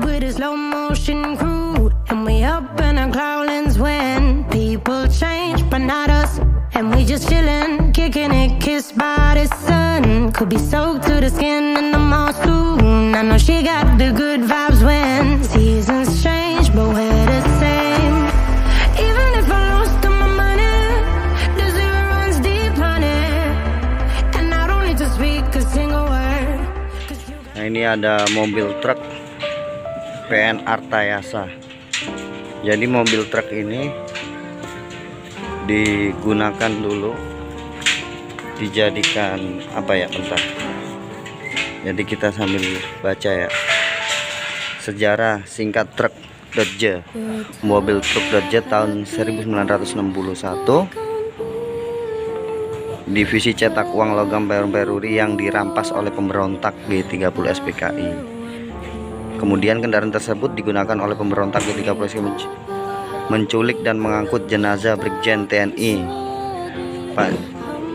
with a slow motion crew, and we up in our clouds when people change, but not us. And we just chillin', kicking it, kissed by the sun. Could be soaked to the skin in the mall soon. I know she got the good vibes when seasons change, but we're the same. Even if I lost all my money, the zero runs deep, honey. And I don't need to speak a single word. Nah, ini ada mobil truk PN Artayasa. Jadi mobil truk ini digunakan dulu, dijadikan apa ya, bentar. Jadi kita sambil baca ya. Sejarah singkat truk Dodge. Mobil truk Dodge tahun 1961. Divisi cetak uang logam Peruri yang dirampas oleh pemberontak G30 SPKI. Kemudian kendaraan tersebut digunakan oleh pemberontak G30 SPKI menculik dan mengangkut jenazah Brigjen TNI Pak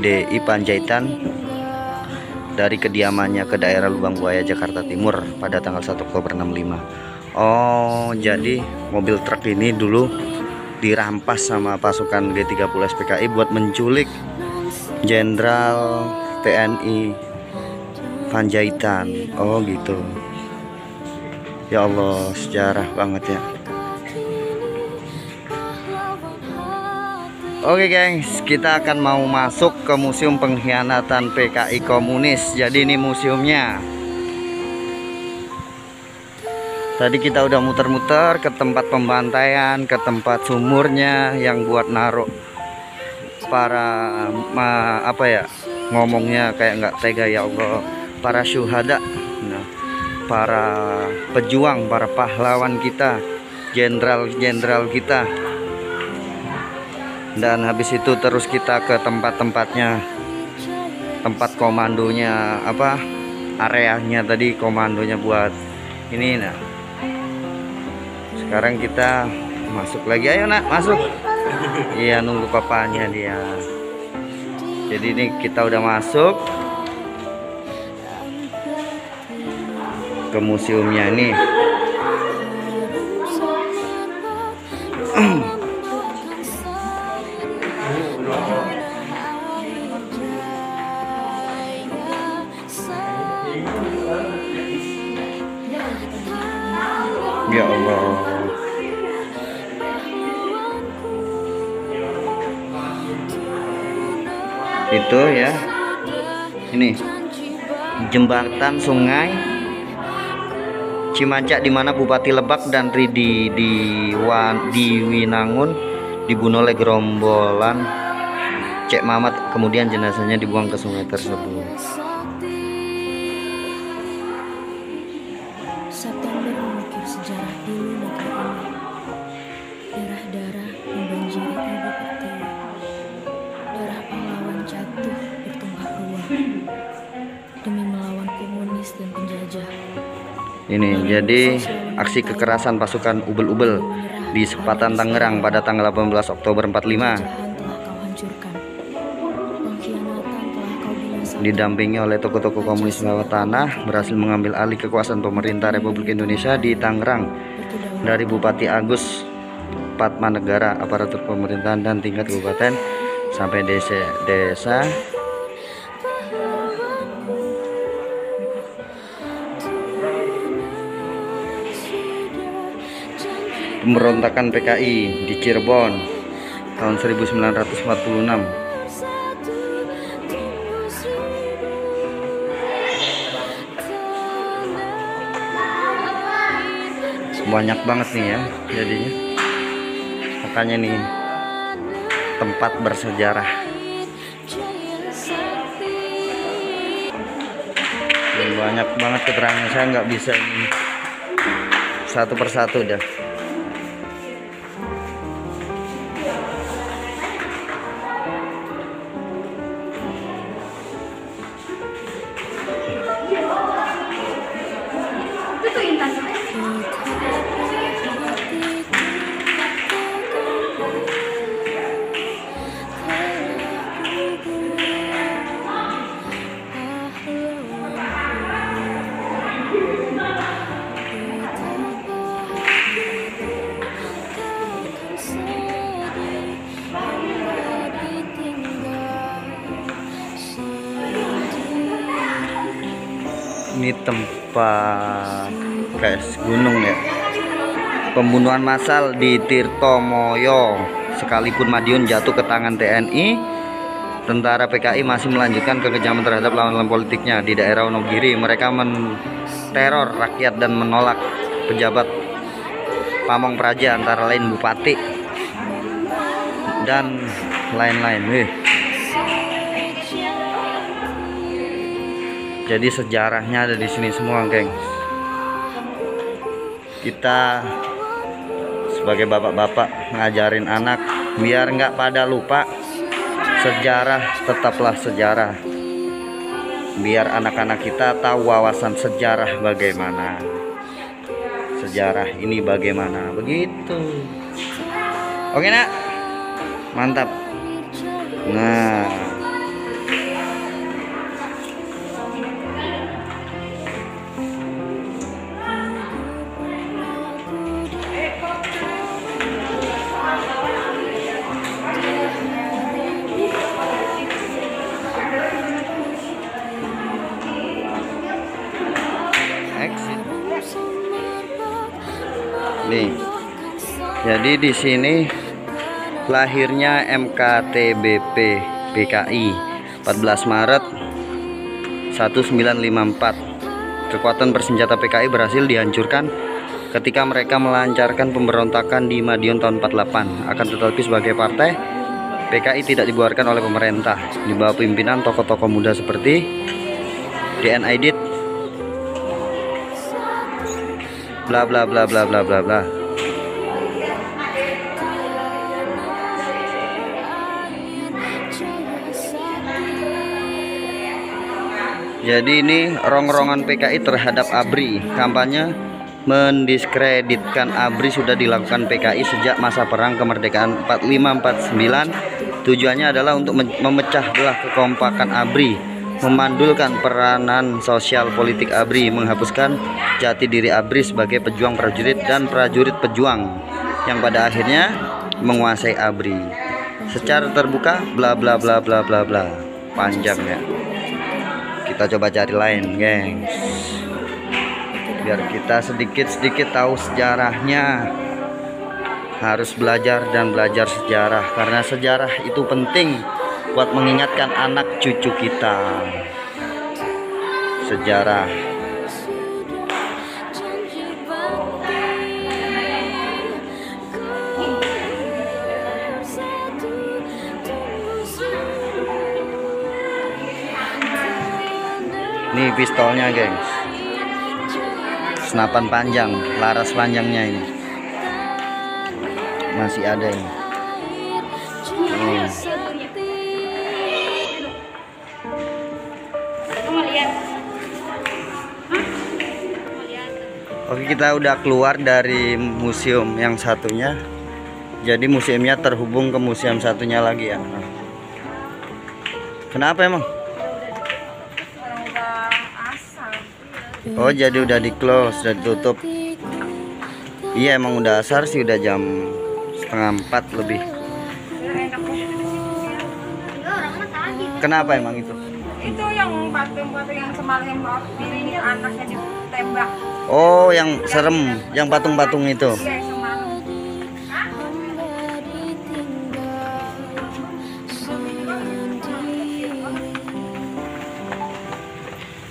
DI Panjaitan dari kediamannya ke daerah Lubang Buaya, Jakarta Timur pada tanggal 1 Oktober 65. Oh, jadi mobil truk ini dulu dirampas sama pasukan G30 SPKI buat menculik Jenderal TNI Panjaitan. Oh gitu. Ya Allah, sejarah banget ya. Oke gengs, kita akan mau masuk ke Museum Pengkhianatan PKI Komunis. Jadi ini museumnya. Tadi kita udah muter-muter ke tempat pembantaian, ke tempat sumurnya yang buat naruh para apa ya, ngomongnya kayak nggak tega, ya Allah, para syuhada, nah, para pejuang, para pahlawan kita, jenderal-jenderal kita. Dan habis itu terus kita ke tempat-tempatnya, tempat komandonya, apa, areanya tadi komandonya buat ini. Nah, sekarang kita masuk lagi. Ayo nak, masuk. Iya, nunggu papanya dia. Jadi ini kita udah masuk ke museumnya nih. Ya Allah. Itu ya. Ini jembatan sungai Cimancak di mana Bupati Lebak dan Ridi di Winangun dibunuh oleh gerombolan Cek Mamat, kemudian jenazahnya dibuang ke sungai tersebut. September mengukir sejarah dulu negeri ini. Darah-darah membanjiri ibu pertiwi. Darah pahlawan jatuh bertumpah ruah demi melawan komunis dan penjajah. Ini jadi aksi kekerasan pasukan Ubel-Ubel di Sepatan Tangerang pada tanggal 18 Oktober 45. Didampingi oleh tokoh-tokoh komunis bawah tanah, berhasil mengambil alih kekuasaan pemerintah Republik Indonesia di Tangerang dari Bupati Agus Patmanegara, aparatur pemerintahan dan tingkat kabupaten sampai desa. Pemberontakan PKI di Cirebon tahun 1946. Banyak banget nih ya jadinya, makanya nih tempat bersejarah. Dan banyak banget keterangan, saya nggak bisa ini satu persatu dah. tempat guys gunung ya. Pembunuhan massal di Tirtomoyo, sekalipun Madiun jatuh ke tangan TNI, tentara PKI masih melanjutkan kekejaman terhadap lawan-lawan politiknya di daerah Wonogiri. Mereka menteror rakyat dan menolak pejabat Pamong Praja, antara lain bupati dan lain-lain. Jadi sejarahnya ada di sini semua, geng. Kita sebagai bapak-bapak ngajarin anak biar nggak pada lupa, sejarah tetaplah sejarah. Biar anak-anak kita tahu wawasan sejarah bagaimana. Sejarah ini bagaimana, begitu. Oke nak, mantap. Nah, nih, jadi di sini lahirnya MKTBP PKI 14 Maret 1954. Kekuatan bersenjata PKI berhasil dihancurkan ketika mereka melancarkan pemberontakan di Madiun tahun 48. Akan tetapi sebagai partai, PKI tidak dibubarkan oleh pemerintah. Di bawah pimpinan tokoh-tokoh muda seperti DN Aidit, bla bla bla bla bla bla bla. Jadi ini rongrongan PKI terhadap ABRI. Kampanye mendiskreditkan ABRI sudah dilakukan PKI sejak masa perang kemerdekaan 45-49. Tujuannya adalah untuk memecah belah kekompakan ABRI, memandulkan peranan sosial politik ABRI, menghapuskan jati diri ABRI sebagai pejuang prajurit dan prajurit pejuang yang pada akhirnya menguasai ABRI secara terbuka, bla bla bla bla bla bla. Panjang ya. Kita coba cari lain, gengs, biar kita sedikit-sedikit tahu sejarahnya. Harus belajar dan belajar sejarah, karena sejarah itu penting buat mengingatkan anak cucu kita. Sejarah. Ini pistolnya, gengs. Senapan panjang, laras panjangnya ini. Masih ada ini. Oke, kita udah keluar dari museum yang satunya. Jadi museumnya terhubung ke museum satunya lagi ya. Kenapa emang? Oh, jadi udah di close, udah ditutup. Iya, emang udah asar sih, udah jam 3:30 lebih. Kenapa emang itu? Itu yang patung-patung yang semalam ini anaknya ditembak. Oh, yang serem, yang patung-patung itu. Iya, semalam.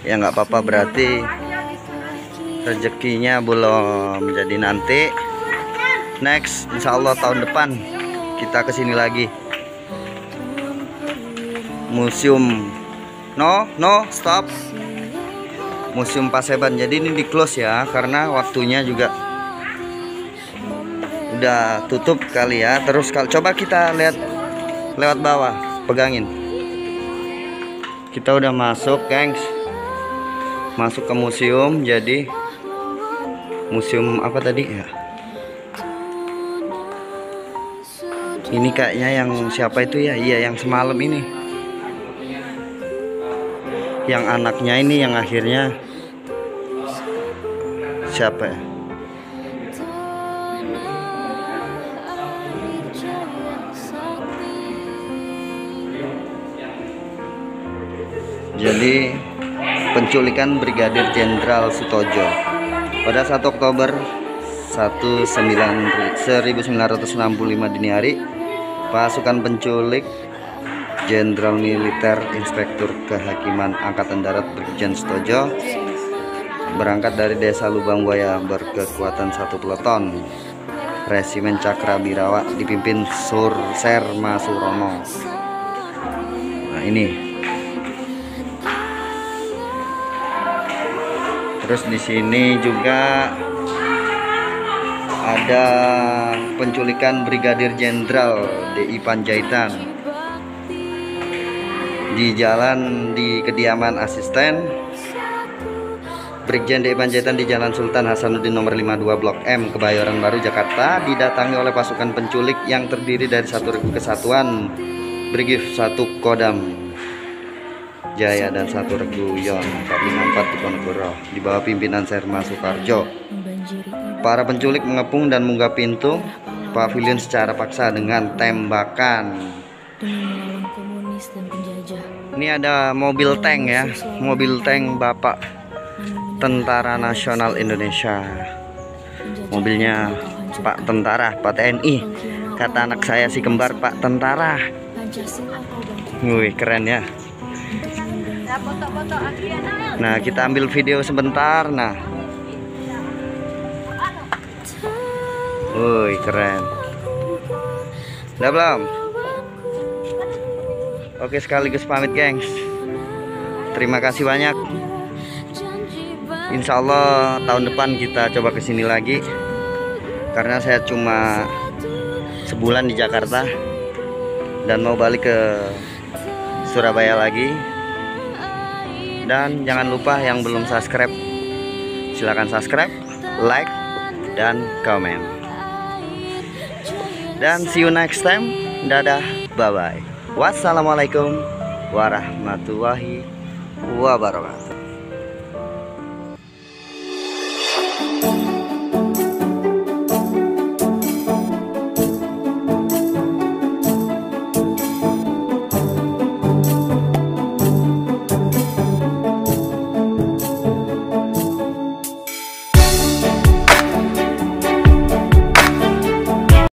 Ya nggak apa-apa, berarti rezekinya belum. Jadi nanti next, insya Allah tahun depan kita kesini lagi. Museum stop. Museum Paseban. Jadi ini di close ya, karena waktunya juga udah tutup kali ya. Terus kalau coba kita lihat lewat bawah, pegangin. Kita udah masuk, gengs. Masuk ke museum. Jadi museum apa tadi ya? Ini kayaknya yang siapa itu ya? Iya, yang semalam ini. Yang anaknya ini yang akhirnya siapa ya? Jadi penculikan Brigadir Jenderal Sutojo. Pada 1 Oktober 1965 dini hari, pasukan penculik Jenderal Militer Inspektur Kehakiman Angkatan Darat Brigjen Sutojo berangkat dari desa Lubang Buaya berkekuatan 1 peleton Resimen Cakrabirawa dipimpin Surser Masurono. Nah, ini. Terus di sini juga ada penculikan Brigadir Jenderal DI Panjaitan di jalan di kediaman asisten Brigjen DI Panjaitan di Jalan Sultan Hasanuddin nomor 52 Blok M, Kebayoran Baru, Jakarta, didatangi oleh pasukan penculik yang terdiri dari 1 regu kesatuan Brigif 1 Kodam Jaya dan 1 regu Yon 454 Diponegoro di bawah pimpinan Serma Soekarjo. Para penculik mengepung dan munggah pintu pavilion secara paksa dengan tembakan. Ini ada mobil tank ya, mobil tank Bapak Tentara Nasional Indonesia. Mobilnya Pak Tentara, Pak TNI. Kata anak saya si kembar Pak Tentara. Wih, keren ya. Nah, kita ambil video sebentar. Nah, wih, keren. Udah belum? Oke, sekaligus pamit gengs. Terima kasih banyak. Insya Allah tahun depan kita coba kesini lagi, karena saya cuma sebulan di Jakarta dan mau balik ke Surabaya lagi. Dan jangan lupa yang belum subscribe, silahkan subscribe, like, dan komen. Dan see you next time. Dadah, bye bye. Wassalamualaikum warahmatullahi wabarakatuh.